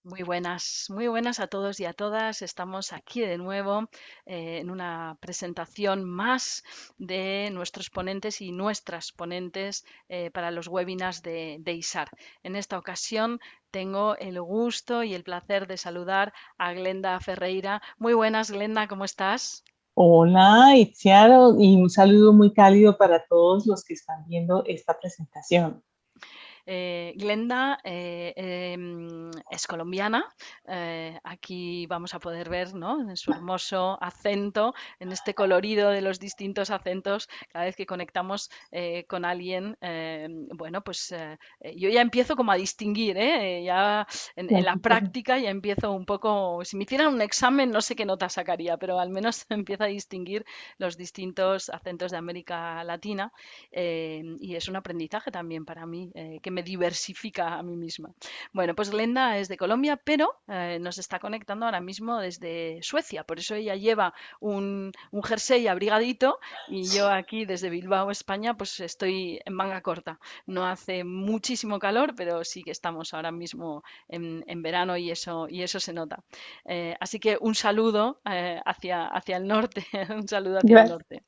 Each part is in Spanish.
Muy buenas a todos y a todas. Estamos aquí de nuevo en una presentación más de nuestros ponentes y nuestras ponentes para los webinars de ISAR. En esta ocasión tengo el gusto y el placer de saludar a Glenda Ferreira. Muy buenas, Glenda, ¿cómo estás? Hola, Itziar, y un saludo muy cálido para todos los que están viendo esta presentación. Glenda es colombiana. Aquí vamos a poder ver, ¿no?, en su hermoso acento, en este colorido de los distintos acentos, cada vez que conectamos con alguien, bueno, pues yo ya empiezo como a distinguir, ¿eh? Ya en la práctica ya empiezo un poco, si me hicieran un examen no sé qué nota sacaría, pero al menos empiezo a distinguir los distintos acentos de América Latina y es un aprendizaje también para mí, que me diversifica a mí misma. Bueno, pues Glenda es de Colombia, pero nos está conectando ahora mismo desde Suecia, por eso ella lleva un jersey abrigadito y yo aquí desde Bilbao, España, pues estoy en manga corta. No hace muchísimo calor, pero sí que estamos ahora mismo en verano y eso se nota. Así que un saludo hacia el norte, un saludo hacia el Gracias. norte.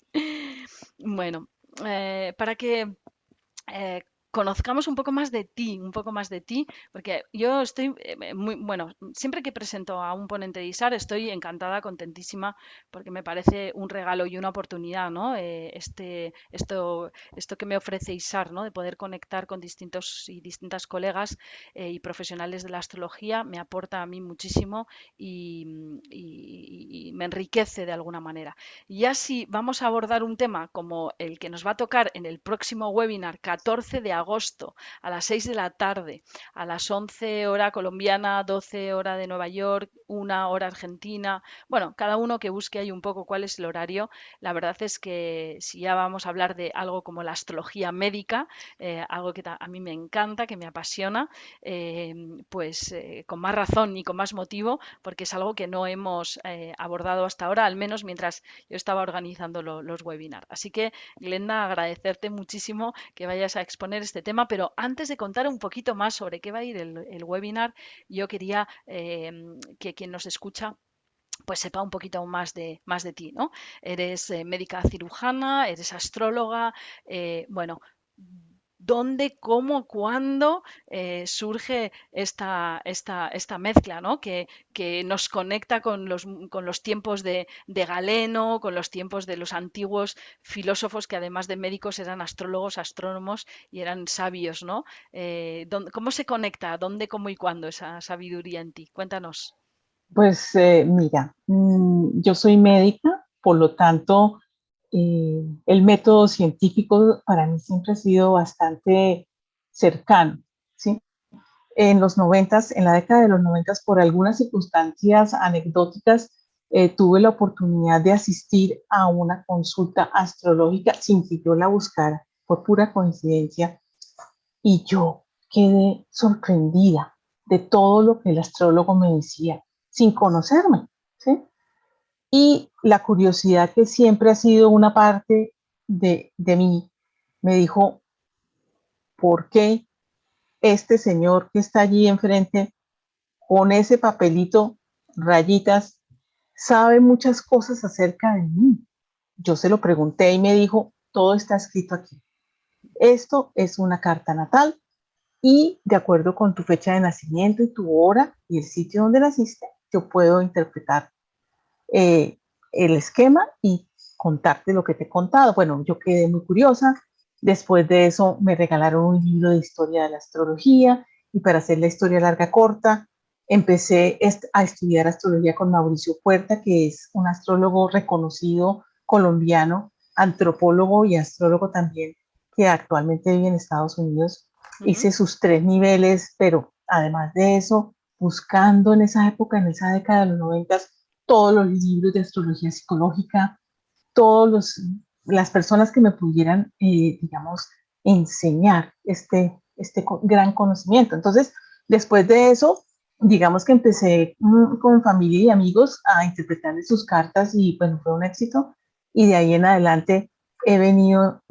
Bueno, para que eh, conozcamos un poco más de ti, un poco más de ti, porque yo estoy muy, bueno, siempre que presento a un ponente de ISAR estoy encantada, contentísima, porque me parece un regalo y una oportunidad, ¿no? Esto que me ofrece ISAR, ¿no? De poder conectar con distintos y distintas colegas y profesionales de la astrología, me aporta a mí muchísimo y me enriquece de alguna manera. Y así vamos a abordar un tema como el que nos va a tocar en el próximo webinar, 14 de agosto, a las 6 de la tarde, a las 11 hora colombiana, 12 hora de Nueva York, 1 hora argentina. Bueno, cada uno que busque ahí un poco cuál es el horario. La verdad es que si ya vamos a hablar de algo como la astrología médica, algo que a mí me encanta, que me apasiona, pues con más razón y con más motivo, porque es algo que no hemos abordado hasta ahora, al menos mientras yo estaba organizando los webinars. Así que, Glenda, agradecerte muchísimo que vayas a exponer este tema, pero antes de contar un poquito más sobre qué va a ir el webinar, yo quería que quien nos escucha pues sepa un poquito más de ti, ¿no? Eres médica cirujana, eres astróloga, bueno, ¿dónde, cómo, cuándo surge esta mezcla, ¿no? Que nos conecta con los tiempos de Galeno, con los tiempos de los antiguos filósofos que además de médicos eran astrólogos, astrónomos y eran sabios, ¿no? ¿Cómo se conecta? ¿Dónde, cómo y cuándo esa sabiduría en ti? Cuéntanos. Pues mira, yo soy médica, por lo tanto, el método científico para mí siempre ha sido bastante cercano, ¿sí? En los noventas, en la década de los noventas, por algunas circunstancias anecdóticas, tuve la oportunidad de asistir a una consulta astrológica sin que yo la buscara, por pura coincidencia, y yo quedé sorprendida de todo lo que el astrólogo me decía sin conocerme, ¿sí? Y la curiosidad que siempre ha sido una parte de mí, me dijo, ¿por qué este señor que está allí enfrente con ese papelito, rayitas, sabe muchas cosas acerca de mí? Yo se lo pregunté y me dijo, todo está escrito aquí. Esto es una carta natal y de acuerdo con tu fecha de nacimiento y tu hora y el sitio donde naciste, yo puedo interpretar eh, el esquema y contarte lo que te he contado. Bueno, yo quedé muy curiosa. Después de eso me regalaron un libro de historia de la astrología y para hacer la historia larga corta, empecé a estudiar astrología con Mauricio Puerta, que es un astrólogo reconocido colombiano, antropólogo y astrólogo también, que actualmente vive en Estados Unidos. Ujú. Hice sus 3 niveles, pero además de eso, buscando en esa época, en esa década de los 90, todos los libros de astrología psicológica, todas las personas que me pudieran, digamos, enseñar este gran conocimiento. Entonces, después de eso, digamos que empecé con familia y amigos a interpretarles sus cartas y bueno, fue un éxito. Y de ahí en adelante he venido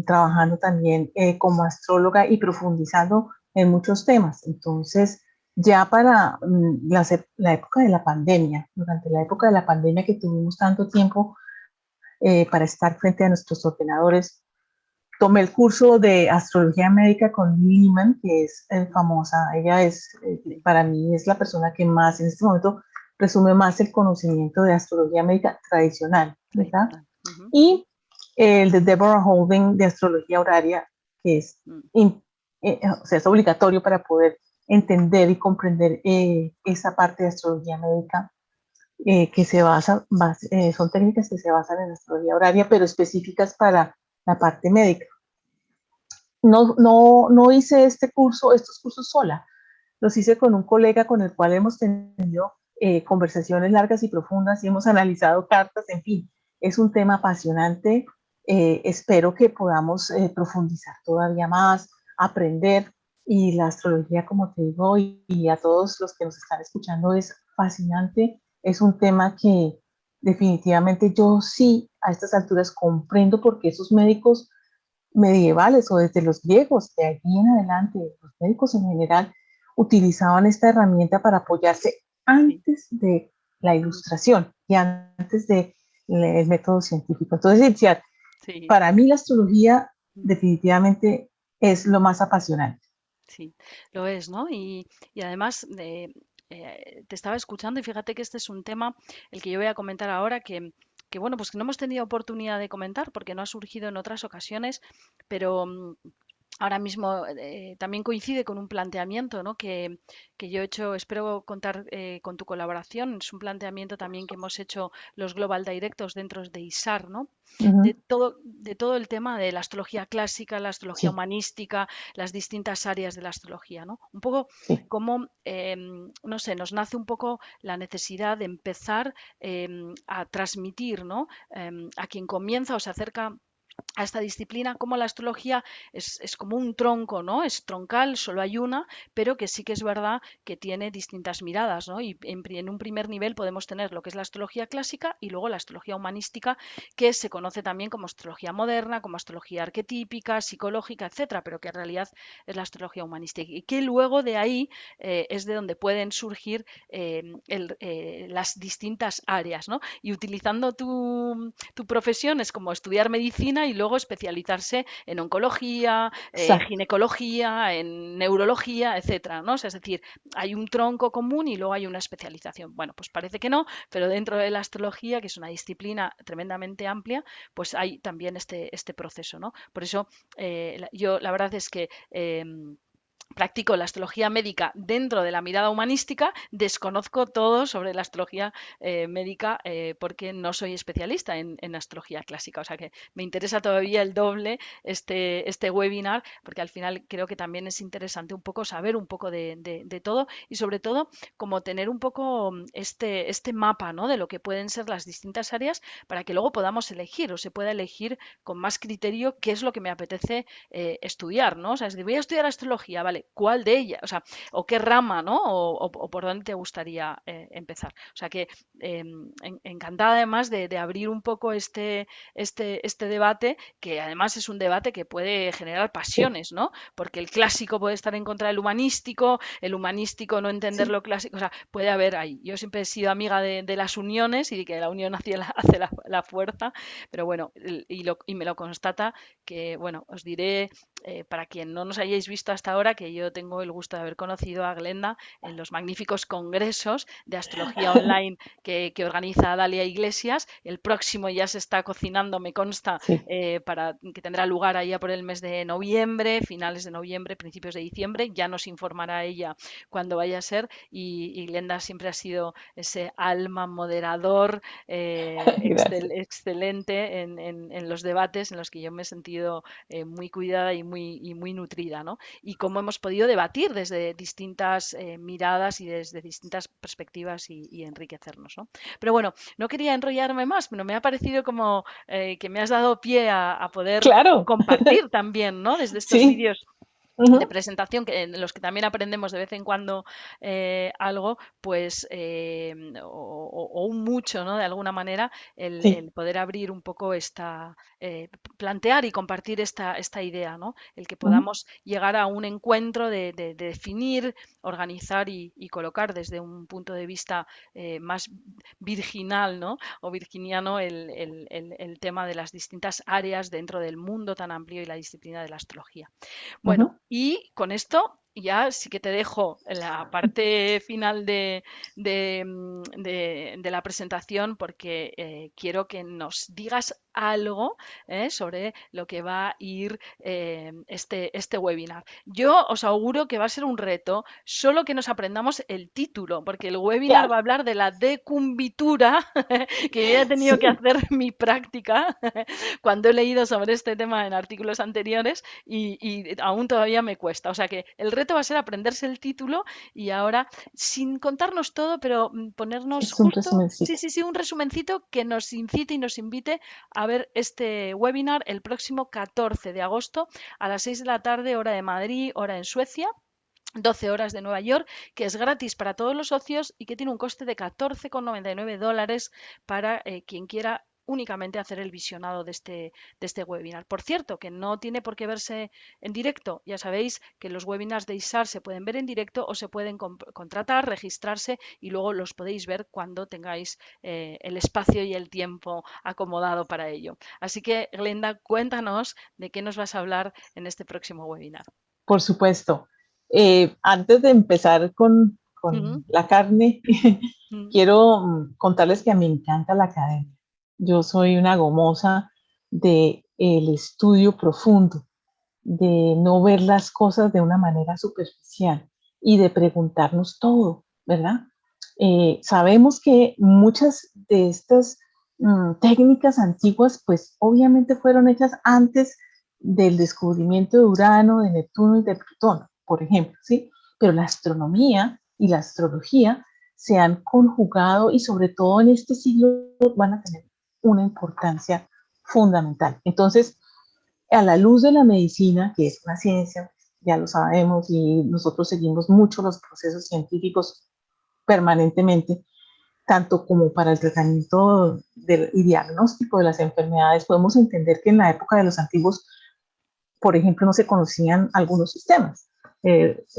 trabajando también como astróloga y profundizando en muchos temas. Entonces, Ya para la época de la pandemia, durante la época de la pandemia que tuvimos tanto tiempo para estar frente a nuestros ordenadores, tomé el curso de astrología médica con Lehman, que es famosa. Ella es, Sí, para mí, es la persona que más en este momento resume más el conocimiento de astrología médica tradicional, ¿verdad? tradicional. Ujú, Y el de Deborah Holding de astrología horaria, que es, mm, o sea, es obligatorio para poder entender y comprender esa parte de astrología médica que se son técnicas que se basan en astrología horaria, pero específicas para la parte médica. No hice estos cursos sola, los hice con un colega con el cual hemos tenido conversaciones largas y profundas y hemos analizado cartas, en fin, es un tema apasionante. Espero que podamos profundizar todavía más, aprender, y la astrología, como te digo, y a todos los que nos están escuchando, es fascinante, es un tema que definitivamente yo sí a estas alturas comprendo porque esos médicos medievales o desde los griegos, de allí en adelante, los médicos en general utilizaban esta herramienta para apoyarse sí, antes de la ujú, ilustración y antes del método científico. Entonces, Itziar, sí. para mí la astrología Mm. definitivamente es lo más apasionante. Sí, lo es, ¿no? Y además te estaba escuchando y fíjate que este es un tema, el que yo voy a comentar ahora, que bueno, pues que no hemos tenido oportunidad de comentar porque no ha surgido en otras ocasiones, pero ahora mismo también coincide con un planteamiento, ¿no? Que yo he hecho, espero contar con tu colaboración. Es un planteamiento también que hemos hecho los Global Directos dentro de ISAR, ¿no? Uh -huh. De todo el tema de la astrología clásica, la astrología Sí, humanística, las distintas áreas de la astrología, ¿no? Un poco sí, como, no sé, nos nace un poco la necesidad de empezar a transmitir, ¿no? A quien comienza o se acerca a esta disciplina, como la astrología es como un tronco, ¿no? Es troncal, solo hay una, pero que sí que es verdad que tiene distintas miradas, ¿no? Y en un primer nivel podemos tener lo que es la astrología clásica y luego la astrología humanística, que se conoce también como astrología moderna, como astrología arquetípica, psicológica, etcétera, pero que en realidad es la astrología humanística. Y que luego de ahí es de donde pueden surgir las distintas áreas, ¿no? Y utilizando tu profesión es como estudiar medicina y luego especializarse en oncología, exacto. ginecología, en neurología, etcétera, ¿no? O sea, es decir, hay un tronco común y luego hay una especialización. Bueno, pues parece que no, pero dentro de la astrología, que es una disciplina tremendamente amplia, pues hay también este proceso, ¿no? Por eso yo la verdad es que practico la astrología médica dentro de la mirada humanística, desconozco todo sobre la astrología médica porque no soy especialista en astrología clásica. O sea que me interesa todavía el doble este webinar porque al final creo que también es interesante un poco saber un poco de todo y sobre todo como tener un poco este mapa, ¿no? De lo que pueden ser las distintas áreas para que luego podamos elegir o se pueda elegir con más criterio qué es lo que me apetece estudiar, ¿no? O sea, si voy a estudiar astrología, ¿vale? ¿Cuál de ellas? O sea, o qué rama, ¿no? O por dónde te gustaría empezar. O sea que encantada además de abrir un poco este debate, que además es un debate que puede generar Sí, pasiones, ¿no? Porque el clásico puede estar en contra del humanístico, el humanístico no entender sí, lo clásico, o sea, puede haber ahí. Yo siempre he sido amiga de las uniones y de que la unión hace la fuerza, pero bueno, y me lo constata que, bueno, os diré para quien no nos hayáis visto hasta ahora, que yo tengo el gusto de haber conocido a Glenda en los magníficos congresos de astrología online que organiza Dalia Iglesias. El próximo ya se está cocinando, me consta, sí. para que tendrá lugar allá por el mes de noviembre, finales de noviembre, principios de diciembre. Ya nos informará ella cuándo vaya a ser. Y Glenda siempre ha sido ese alma moderador Gracias. excelente en los debates en los que yo me he sentido muy cuidada y muy nutrida, ¿no? Y cómo hemos podido debatir desde distintas miradas y desde distintas perspectivas y enriquecernos, ¿no? Pero bueno, no quería enrollarme más, pero me ha parecido como que me has dado pie a poder Claro, compartir también, ¿no? Desde estos sí, vídeos de Ujú. presentación, en los que también aprendemos de vez en cuando algo, pues, o un mucho, ¿no? De alguna manera, Sí. el poder abrir un poco plantear y compartir esta idea, ¿no? El que Ujú, podamos llegar a un encuentro de definir, organizar y colocar desde un punto de vista más virginal, ¿no? O virginiano el tema de las distintas áreas dentro del mundo tan amplio y la disciplina de la astrología. Bueno, ujú. y con esto ya sí que te dejo la parte final de la presentación porque quiero que nos digas algo sobre lo que va a ir este webinar. Yo os auguro que va a ser un reto, solo que nos aprendamos el título, porque el webinar Claro, va a hablar de la decumbitura, que yo ya he tenido que sí, hacer mi práctica cuando he leído sobre este tema en artículos anteriores y aún todavía me cuesta. O sea que el reto va a ser aprenderse el título y ahora, sin contarnos todo, pero ponernos es un justo, sí, resumencito. sí, sí, un resumencito que nos incite y nos invite a ver este webinar el próximo 14 de agosto a las 6 de la tarde, hora de Madrid, hora en Suecia. 12 horas de Nueva York, que es gratis para todos los socios y que tiene un coste de $14,99 para quien quiera únicamente hacer el visionado de este webinar. Por cierto, que no tiene por qué verse en directo. Ya sabéis que los webinars de ISAR se pueden ver en directo o se pueden contratar, registrarse y luego los podéis ver cuando tengáis el espacio y el tiempo acomodado para ello. Así que, Glenda, cuéntanos de qué nos vas a hablar en este próximo webinar. Por supuesto. Antes de empezar Ujú, con la carne, ujú, quiero contarles que a mí me encanta la academia. Yo soy una gomosa de el estudio profundo, de no ver las cosas de una manera superficial y de preguntarnos todo, ¿verdad? Sabemos que muchas de estas técnicas antiguas, pues obviamente fueron hechas antes del descubrimiento de Urano, de Neptuno y de Plutón, por ejemplo, ¿sí? Pero la astronomía y la astrología se han conjugado y sobre todo en este siglo van a tener una importancia fundamental. Entonces, a la luz de la medicina, que es una ciencia, ya lo sabemos, y nosotros seguimos mucho los procesos científicos permanentemente, tanto como para el tratamiento y diagnóstico de las enfermedades, podemos entender que en la época de los antiguos, por ejemplo, no se conocían algunos sistemas.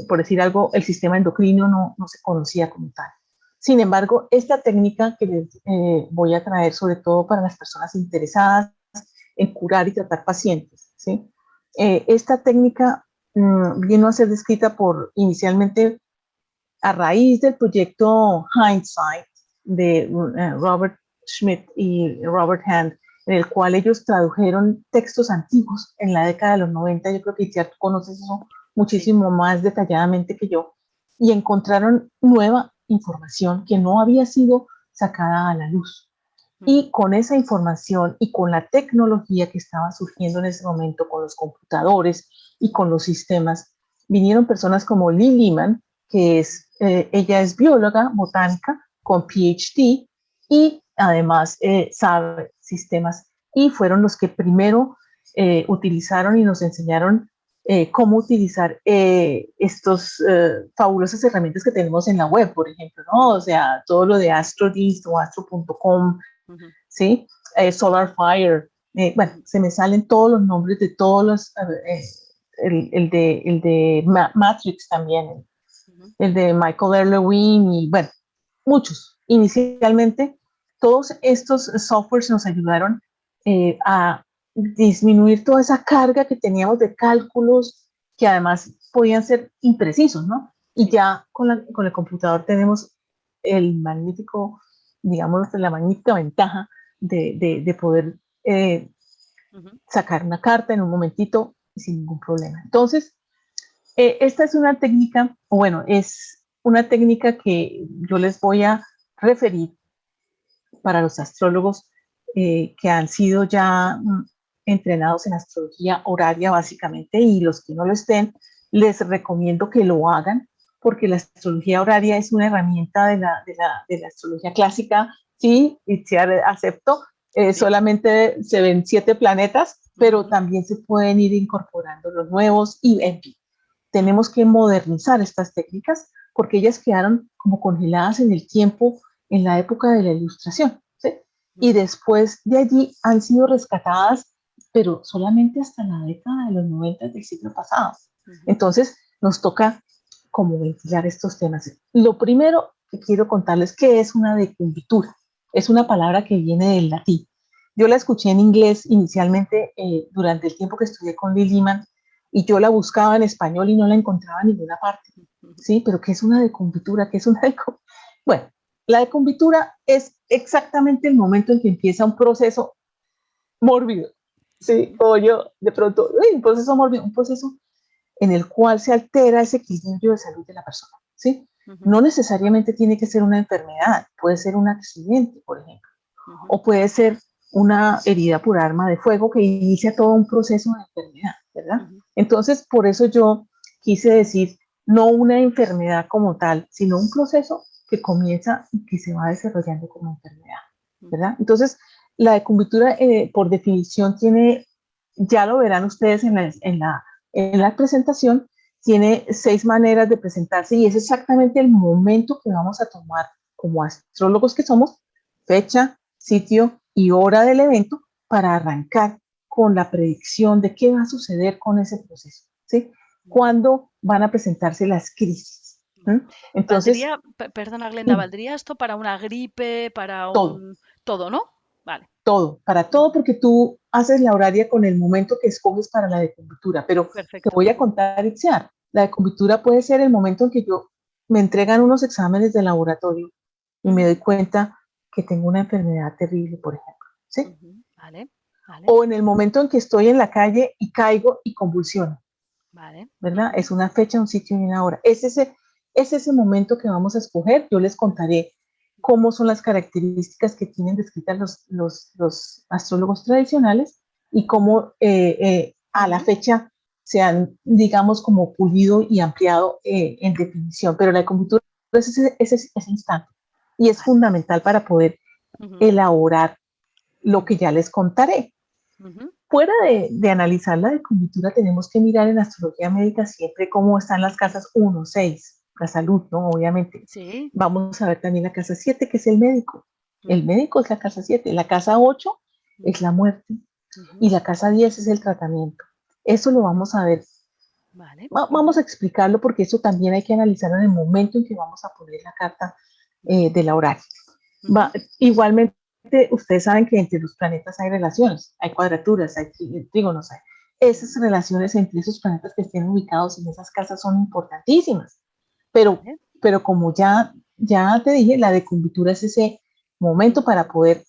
Por decir algo, el sistema endocrino no se conocía como tal. Sin embargo, esta técnica que les voy a traer, sobre todo para las personas interesadas en curar y tratar pacientes, ¿sí? Esta técnica vino a ser descrita inicialmente a raíz del proyecto Hindsight de Robert Schmidt y Robert Hand, en el cual ellos tradujeron textos antiguos en la década de los 90. Yo creo que ya tú conoces eso sí. muchísimo más detalladamente que yo, y encontraron nueva información que no había sido sacada a la luz. Ujú, Y con esa información y con la tecnología que estaba surgiendo en ese momento, con los computadores y con los sistemas, vinieron personas como Lee Lehman, ella es bióloga botánica con PhD y además sabe sistemas, y fueron los que primero utilizaron y nos enseñaron cómo utilizar estos fabulosas herramientas que tenemos en la web, por ejemplo, ¿no? O sea, todo lo de AstroDist o astro.com, ujú, ¿sí? SolarFire, bueno, ujú, se me salen todos los nombres de todos los, el de Matrix también, ujú, el de Michael Erlewin y bueno, muchos. Inicialmente, todos estos softwares nos ayudaron a disminuir toda esa carga que teníamos de cálculos que además podían ser imprecisos, ¿no? Y sí. ya con el computador tenemos el magnífico, digamos, la magnífica ventaja de poder Ujú, sacar una carta en un momentito sin ningún problema. Entonces, esta es una técnica, o bueno, es una técnica que yo les voy a referir para los astrólogos que han sido ya entrenados en astrología horaria básicamente, y los que no lo estén, les recomiendo que lo hagan, porque la astrología horaria es una herramienta de la astrología clásica, sí, y sí acepto, sí. solamente se ven 7 planetas, pero Ujú, también se pueden ir incorporando los nuevos y en fin. tenemos que modernizar estas técnicas porque ellas quedaron como congeladas en el tiempo, en la época de la Ilustración, ¿sí? Y después de allí han sido rescatadas, pero solamente hasta la década de los 90 del siglo pasado. Entonces, nos toca como ventilar estos temas. Lo primero que quiero contarles que es una decumbitura. Es una palabra que viene del latín. Yo la escuché en inglés inicialmente durante el tiempo que estudié con Lee Lehman y yo la buscaba en español y no la encontraba en ninguna parte. ¿Sí? Pero ¿qué es una decumbitura? ¿Qué es una decumbitura? Bueno, la decumbitura es exactamente el momento en que empieza un proceso mórbido. ¿Sí? O yo de pronto, un proceso mórbido, un proceso en el cual se altera ese equilibrio de salud de la persona, ¿sí? No necesariamente tiene que ser una enfermedad, puede ser un accidente, por ejemplo, o puede ser una herida por arma de fuego que inicia todo un proceso de enfermedad, ¿verdad? Entonces, por eso yo quise decir, no una enfermedad como tal, sino un proceso que comienza y que se va desarrollando como enfermedad, ¿verdad? Entonces, la decumbitura, por definición, tiene, ya lo verán ustedes en la presentación, tiene 6 maneras de presentarse y es exactamente el momento que vamos a tomar como astrólogos que somos, fecha, sitio y hora del evento para arrancar con la predicción de qué va a suceder con ese proceso, ¿sí? ¿Cuándo van a presentarse las crisis? Entonces, perdona Glenda, ¿valdría esto para una gripe, para un... todo, ¿no? Vale. Todo, para todo, porque tú haces la horaria con el momento que escoges para la decumbitura, pero Perfecto. Te voy a contar, Itziar, la decumbitura puede ser el momento en que me entregan unos exámenes de laboratorio y me doy cuenta que tengo una enfermedad terrible, por ejemplo, ¿sí? Vale. O en el momento en que estoy en la calle y caigo y convulsiono, ¿verdad? Es una fecha, un sitio y una hora. Es ese momento que vamos a escoger. Yo les contaré cómo son las características que tienen descritas los astrólogos tradicionales y cómo a la fecha se han, digamos, como pulido y ampliado en definición. Pero la decumbitura es ese instante y es fundamental para poder elaborar lo que ya les contaré. Fuera de analizar la decumbitura, tenemos que mirar en astrología médica siempre cómo están las casas 1, 6, la salud, ¿no? Obviamente. Sí. Vamos a ver también la casa 7, que es el médico. El médico es la casa 7. La casa 8 es la muerte. Y la casa 10 es el tratamiento. Eso lo vamos a ver. Vale. Vamos a explicarlo porque eso también hay que analizarlo en el momento en que vamos a poner la carta de la horaria. Igualmente, ustedes saben que entre los planetas hay relaciones, hay cuadraturas, hay trígonos, esas relaciones entre esos planetas que estén ubicados en esas casas son importantísimas, pero como ya te dije, la decumbitura es ese momento para poder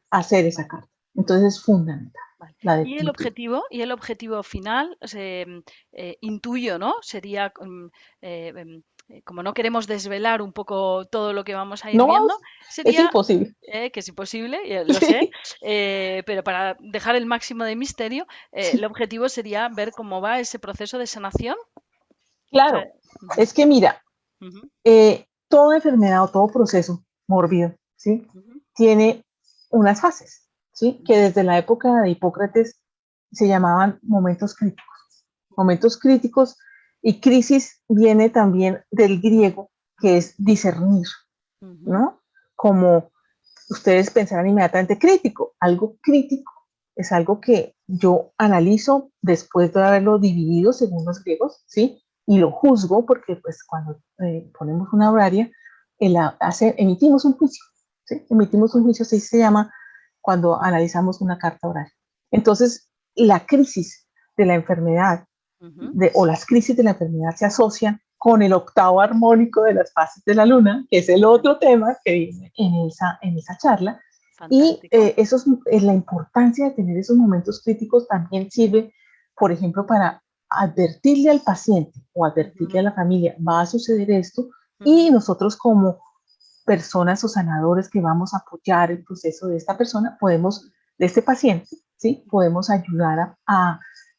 hacer esa carta, entonces es fundamental. Y el objetivo final, intuyo, ¿no? Sería, como no queremos desvelar un poco todo lo que vamos a ir viendo, sería... Es imposible. Que es imposible, lo sé, pero para dejar el máximo de misterio, el objetivo sería ver cómo va ese proceso de sanación. Claro, es que mira, toda enfermedad o todo proceso mórbido, ¿sí? Tiene unas fases, ¿sí? Que desde la época de Hipócrates se llamaban momentos críticos. Momentos críticos y crisis viene también del griego, que es discernir, ¿no? Como ustedes pensarán inmediatamente crítico. Algo crítico es algo que yo analizo después de haberlo dividido según los griegos, ¿sí? Y lo juzgo porque pues cuando ponemos una horaria, emitimos un juicio, ¿sí? Emitimos un juicio, así se llama cuando analizamos una carta horaria. Entonces, la crisis de la enfermedad o las crisis de la enfermedad se asocian con el octavo armónico de las fases de la luna, que es el otro tema que viene en esa charla. Fantástico. Y eso es la importancia de tener esos momentos críticos también sirve, por ejemplo, para advertirle al paciente o advertirle a la familia, va a suceder esto, y nosotros como personas o sanadores que vamos a apoyar el proceso de esta persona, de este paciente, ¿sí? Podemos ayudar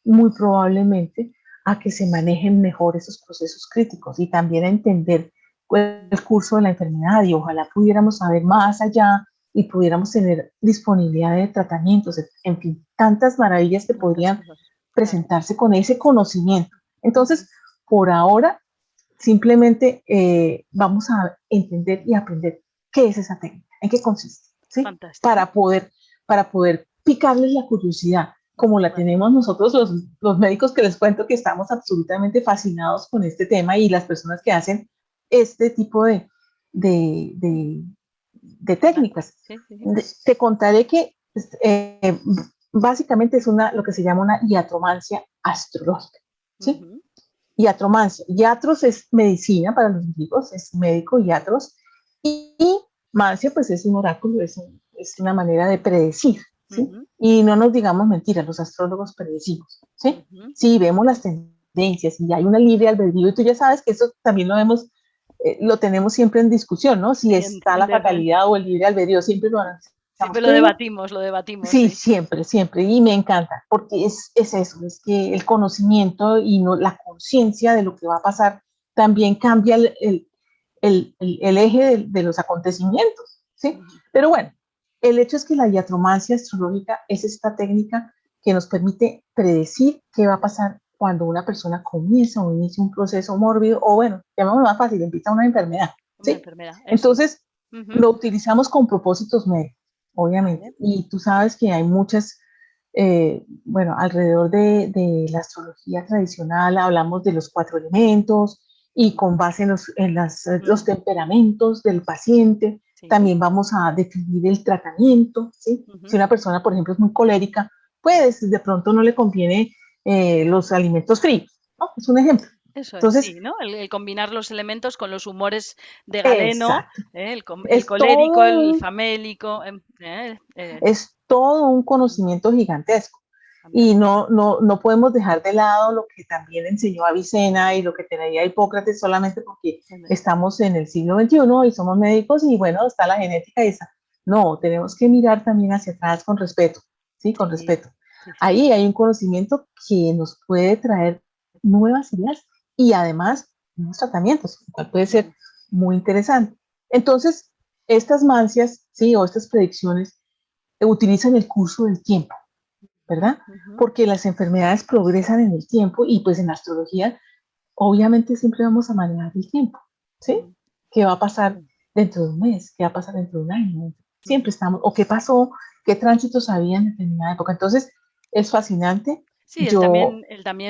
muy probablemente a que se manejen mejor esos procesos críticos y también a entender el curso de la enfermedad y ojalá pudiéramos saber más allá y pudiéramos tener disponibilidad de tratamientos, en fin, tantas maravillas que podrían presentarse con ese conocimiento. Entonces, por ahora simplemente vamos a entender y aprender qué es esa técnica, en qué consiste, ¿sí? Fantástico. Para poder picarles la curiosidad, como la Vale. tenemos nosotros los médicos que les cuento que estamos absolutamente fascinados con este tema y las personas que hacen este tipo de, de, de técnicas. Sí, sí, sí. Te contaré que eh, básicamente es lo que se llama una iatromancia astrológica, ¿sí? Ujú. Iatromancia. Iatros es medicina para los griegos, es médico, iatros, y mancia pues es un oráculo, es una manera de predecir, ¿sí? Ujú. Y no nos digamos mentiras, los astrólogos predecimos, ¿sí? Ujú. Sí, vemos las tendencias y hay una libre albedrío y tú ya sabes que eso también lo vemos, lo tenemos siempre en discusión, ¿no? Si Sí, está la fatalidad o el libre albedrío, siempre lo siempre analizamos, pero lo debatimos, sí, sí. siempre, siempre, y me encanta, porque es eso, es que el conocimiento y no, la conciencia de lo que va a pasar también cambia el eje de los acontecimientos, ¿sí? Ujú. Pero bueno, el hecho es que la diatromancia astrológica es esta técnica que nos permite predecir qué va a pasar cuando una persona comienza o inicia un proceso mórbido, o bueno, llamémoslo más fácil, empieza una enfermedad, Una ¿sí? enfermedad, eso es. Entonces, Ujú. lo utilizamos con propósitos médicos, obviamente, Vale. y tú sabes que hay muchas, bueno, alrededor de la astrología tradicional hablamos de los cuatro elementos y con base los Ujú. temperamentos del paciente, Sí. también vamos a definir el tratamiento, ¿sí? Si Ujú. una persona, por ejemplo, es muy colérica, pues de pronto no le conviene los alimentos fríos, ¿no? Es un ejemplo. Eso es, Entonces, sí, ¿no? El combinar los elementos con los humores de Galeno, exacto. el Es colérico, el todo, famélico, es todo un ujú, conocimiento gigantesco. Y fantástico. no podemos dejar de lado lo que también enseñó Avicena y lo que traía Hipócrates solamente porque Bueno, estamos en el siglo XXI y somos médicos y bueno, está la genética esa. No, tenemos que mirar también hacia atrás con respeto, ¿sí? Con sí, respeto. sí, sí. Ahí hay un conocimiento que nos puede traer nuevas ideas y además nuevos tratamientos, lo cual puede ser Ujú, muy interesante. Entonces, estas mancias, ¿sí? O estas predicciones utilizan el curso del tiempo, ¿verdad? ujú, Porque las enfermedades progresan en el tiempo y pues en la astrología obviamente siempre vamos a manejar el tiempo, ¿sí? ujú, ¿Qué va a pasar sí, dentro de un mes? ¿Qué va a pasar dentro de un año? Siempre ujú. estamos, o qué pasó, qué tránsitos había en determinada época. Entonces, es fascinante. Sí, Yo,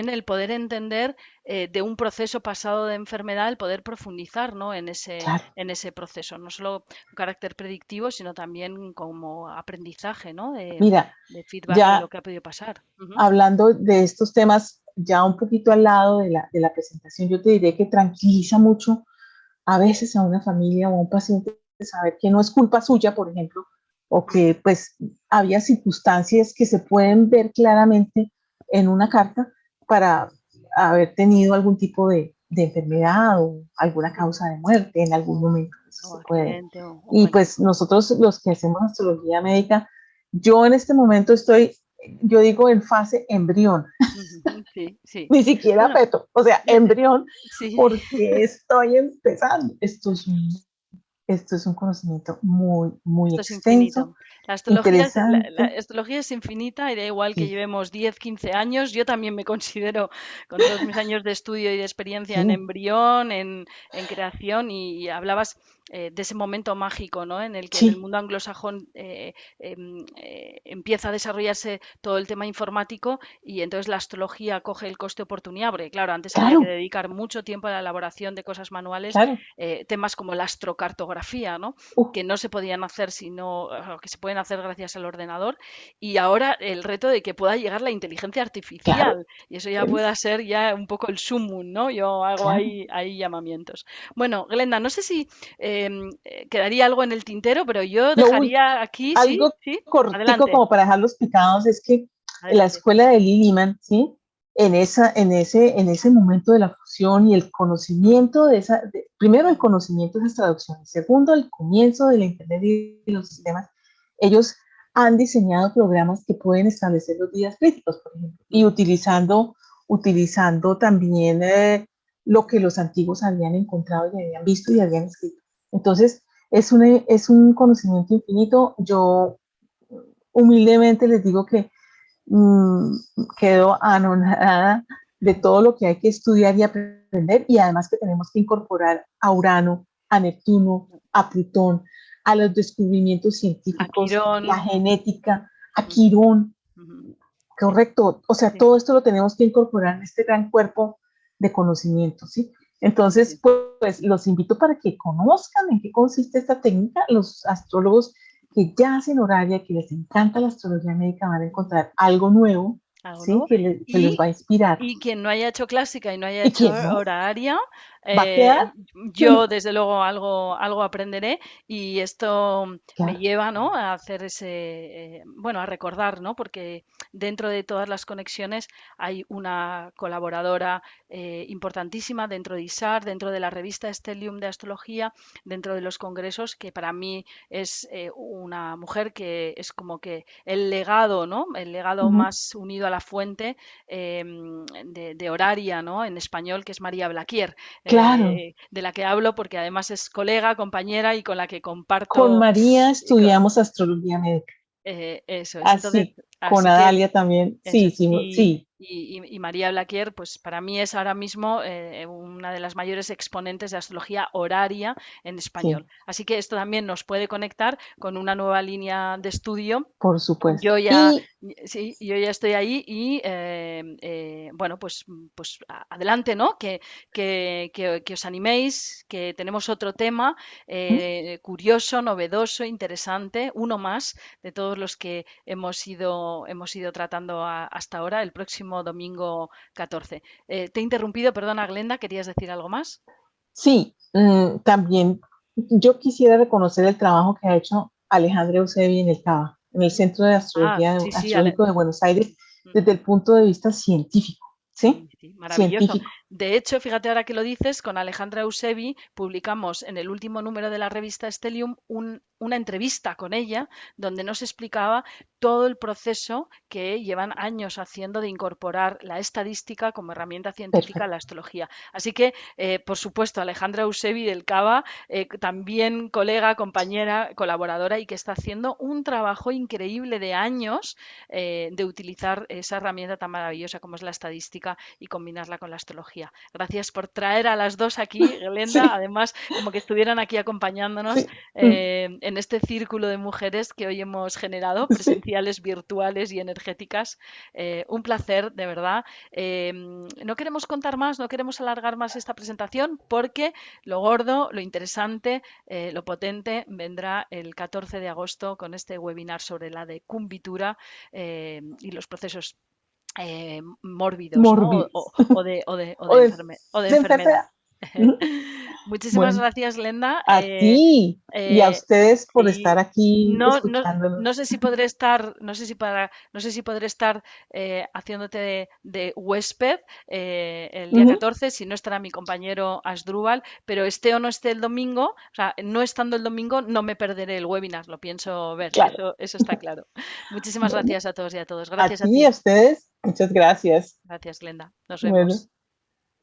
el poder entender de un proceso pasado de enfermedad, el poder profundizar, ¿no? claro, en ese proceso, no solo con carácter predictivo, sino también como aprendizaje, ¿no? mira, De feedback de lo ya que ha podido pasar. Ujú. hablando de estos temas, ya un poquito al lado de la presentación, yo te diré que tranquiliza mucho a veces a una familia o a un paciente saber que no es culpa suya, por ejemplo, o Ujú. que pues había circunstancias que se pueden ver claramente en una carta para haber tenido algún tipo de enfermedad o alguna causa de muerte en algún momento. Eso O se puede. accidente, o Y bueno. pues nosotros los que hacemos astrología médica, yo en este momento estoy, yo digo en fase embrión, Ujú, sí, sí. ni siquiera Bueno, feto, o sea, yo te- embrión, sí. porque estoy empezando. Esto es un conocimiento muy, muy Esto es extenso, infinito. La interesante. astrología es infinita y da igual que Sí, llevemos 10, 15 años. Yo también me considero, con todos mis años de estudio y de experiencia en sí, embrión, en creación, y hablabas de ese momento mágico, ¿no? En el que en el sí, mundo anglosajón empieza a desarrollarse todo el tema informático y entonces la astrología coge el coste oportunidad, porque claro, antes había que claro, dedicar mucho tiempo a la elaboración de cosas manuales, claro. temas como la astrocartografía, ¿no? Uh, Que no se podían hacer que se pueden hacer gracias al ordenador, y ahora el reto de que pueda llegar la inteligencia claro, artificial y eso ya pueda es, ser ya un poco el sumum, ¿no? Yo hago claro. ahí llamamientos. Bueno, Glenda, no sé si quedaría algo en el tintero, pero yo Lo, dejaría aquí, sí, algo sí, cortico adelante, como para dejarlos picados es que la adelante. escuela de Liliman, ¿sí? En ese momento de la fusión y el Mm, conocimiento primero el conocimiento de esas traducciones, segundo el comienzo de la Internet y los mm, sistemas, ellos han diseñado programas que pueden establecer los días críticos, por ejemplo, y mm, utilizando también lo que los antiguos habían encontrado y habían visto y habían escrito. Entonces, es un conocimiento infinito. Yo humildemente les digo que mmm, quedo anonadada de todo lo que hay que estudiar y aprender aprender y además que tenemos que incorporar a Urano, a Neptuno, a Plutón, a los descubrimientos A científicos, Quirón. la genética, a Ujú, Quirón, ujú. Sí, correcto. O sea, sí, todo esto lo tenemos que incorporar en este gran cuerpo de conocimiento, ¿sí? sí, Entonces, sí. pues los invito para que conozcan en qué consiste esta técnica. Los astrólogos que ya hacen horaria, que les encanta la astrología médica, van a encontrar algo nuevo, Algo ¿sí? nuevo. Que les va a inspirar. Y quien no haya hecho clásica y no haya ¿Y hecho quién no? horaria, ¿Va a quedar? yo desde luego algo aprenderé y esto me Claro. lleva, ¿no? A hacer bueno, a recordar, ¿no? Porque dentro de todas las conexiones hay una colaboradora importantísima dentro de ISAR, dentro de la revista Stellium de Astrología, dentro de los congresos, que para mí es una mujer que es como que el legado, ¿no? El legado Ujú. más unido a la fuente de horaria, ¿no? En español, que es María Blaquier, Claro. de la que hablo porque además es colega, compañera y con la que Con comparto. María eh, co- estudiamos astrología médica. Eso es. Entonces, Así, con así que Adalia también. eso Sí, es. sí, sí, Y María Blaquier, pues para mí es ahora mismo una de las mayores exponentes de astrología horaria en español. sí, Así que esto también nos puede conectar con una nueva línea de estudio. por supuesto. Yo ya, Y sí, yo ya estoy ahí y bueno, pues adelante, ¿no? Que os animéis, que tenemos otro tema curioso, novedoso, interesante, uno más de todos los que hemos ido tratando hasta ahora, el próximo domingo 14. Te he interrumpido, perdona, Glenda, ¿querías decir algo más? sí, también yo quisiera reconocer el trabajo que ha hecho Alejandra Eusebi en el CABA, en el Centro de Ah, Astrología sí, sí, Astrológico de Buenos Aires, desde Ujú. el punto de vista científico, Sí, ¿sí? sí, maravilloso. Científico. De hecho, fíjate ahora que lo dices, con Alejandra Eusebi publicamos en el último número de la revista Stellium una entrevista con ella donde nos explicaba todo el proceso que llevan años haciendo de incorporar la estadística como herramienta científica a la Perfecto. astrología. Así que, por supuesto, Alejandra Eusebi del CABA, también colega, compañera, colaboradora y que está haciendo un trabajo increíble de años de utilizar esa herramienta tan maravillosa como es la estadística y combinarla con la astrología. Gracias por traer a las dos aquí, Glenda, Sí, además como que estuvieran aquí acompañándonos sí, en este círculo de mujeres que hoy hemos generado, sí. presenciales, virtuales y energéticas. Un placer, de verdad. No queremos contar más, no queremos alargar más esta presentación porque lo gordo, lo interesante, lo potente vendrá el 14 de agosto con este webinar sobre la decumbitura y los procesos mórbidos, ¿no? Mórbidos. O O de de, o de de enfermedad. enfermedad. Ujú. Muchísimas Bueno, gracias, Lenda. a ti y a Eh, ustedes por estar y aquí no, no, no escuchándonos. sé si podré estar, no sé si podré estar haciéndote de huésped el día Ujú. 14, si no estará mi compañero Asdrúbal, pero esté o no esté el domingo, o sea, no estando el domingo, no me perderé el webinar, lo pienso ver, Claro. eso está claro. Muchísimas Bueno, gracias a todos y a todos. a Gracias a ti y ti. a ustedes, muchas gracias. Gracias, Glenda. Nos Bueno. vemos.